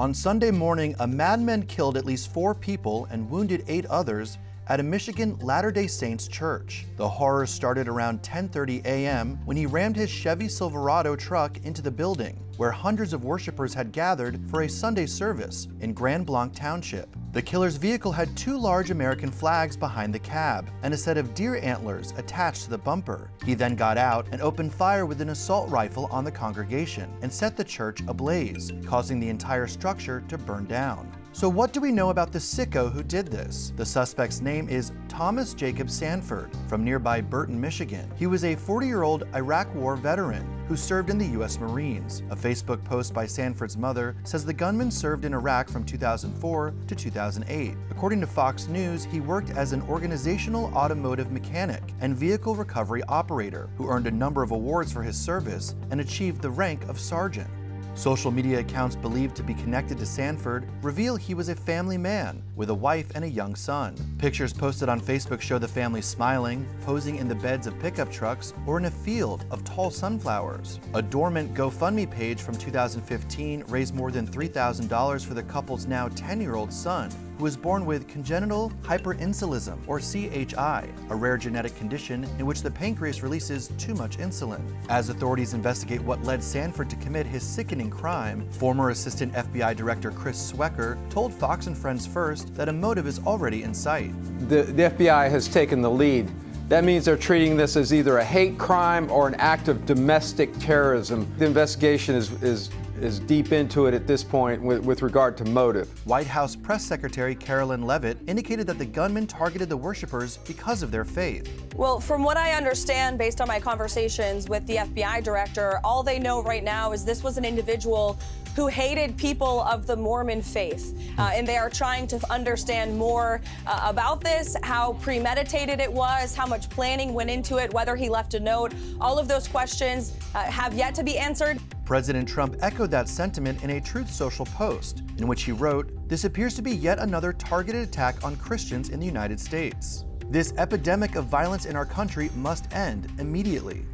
On Sunday morning, a madman killed at least 4 people and wounded 8 others at a Michigan Latter-day Saints church. The horror started around 10:30 a.m. when he rammed his Chevy Silverado truck into the building, where hundreds of worshipers had gathered for a Sunday service in Grand Blanc Township. The killer's vehicle had 2 large American flags behind the cab and a set of deer antlers attached to the bumper. He then got out and opened fire with an assault rifle on the congregation and set the church ablaze, causing the entire structure to burn down. So what do we know about the sicko who did this? The suspect's name is Thomas Jacob Sanford from nearby Burton, Michigan. He was a 40-year-old Iraq War veteran who served in the U.S. Marines. A Facebook post by Sanford's mother says the gunman served in Iraq from 2004 to 2008. According to Fox News, he worked as an organizational automotive mechanic and vehicle recovery operator who earned a number of awards for his service and achieved the rank of sergeant. Social media accounts believed to be connected to Sanford reveal he was a family man with a wife and a young son. Pictures posted on Facebook show the family smiling, posing in the beds of pickup trucks, or in a field of tall sunflowers. A dormant GoFundMe page from 2015 raised more than $3,000 for the couple's now 10-year-old son, who was born with congenital hyperinsulinism, or CHI, a rare genetic condition in which the pancreas releases too much insulin. As authorities investigate what led Sanford to commit his sickening crime, former Assistant FBI Director Chris Swecker told Fox and Friends First that a motive is already in sight. The FBI has taken the lead. That means they're treating this as either a hate crime or an act of domestic terrorism. The investigation is deep into it at this point with regard to motive. White House Press Secretary Carolyn Leavitt indicated that the gunman targeted the worshipers because of their faith. Well, from what I understand, based on my conversations with the FBI director, all they know right now is this was an individual who hated people of the Mormon faith. And they are trying to understand more about this, how premeditated it was, how much planning went into it, whether he left a note. All of those questions have yet to be answered. President Trump echoed that sentiment in a Truth Social post, in which he wrote, "This appears to be yet another targeted attack on Christians in the United States. This epidemic of violence in our country must end immediately."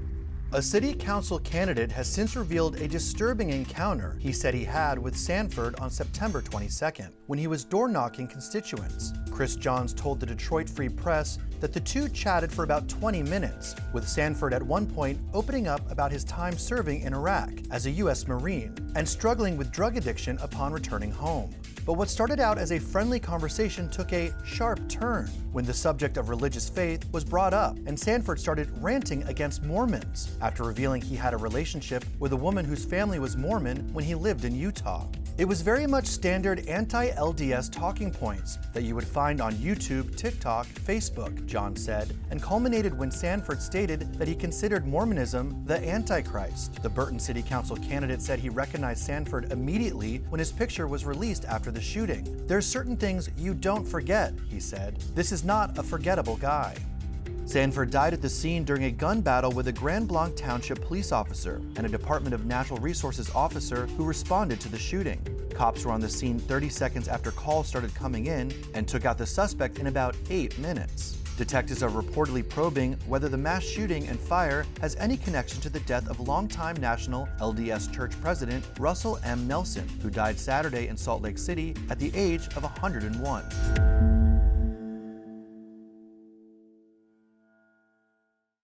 A city council candidate has since revealed a disturbing encounter he said he had with Sanford on September 22nd, when he was door-knocking constituents. Chris Johns told the Detroit Free Press that the two chatted for about 20 minutes, with Sanford at one point opening up about his time serving in Iraq as a U.S. Marine and struggling with drug addiction upon returning home. But what started out as a friendly conversation took a sharp turn when the subject of religious faith was brought up and Sanford started ranting against Mormons after revealing he had a relationship with a woman whose family was Mormon when he lived in Utah. It was very much standard anti-LDS talking points that you would find on YouTube, TikTok, Facebook, John said, and culminated when Sanford stated that he considered Mormonism the Antichrist. The Burton City Council candidate said he recognized Sanford immediately when his picture was released after the shooting. "There's certain things you don't forget," he said. "This is not a forgettable guy." Sanford died at the scene during a gun battle with a Grand Blanc Township police officer and a Department of Natural Resources officer who responded to the shooting. Cops were on the scene 30 seconds after calls started coming in and took out the suspect in about 8 minutes. Detectives are reportedly probing whether the mass shooting and fire has any connection to the death of longtime National LDS Church President Russell M. Nelson, who died Saturday in Salt Lake City at the age of 101.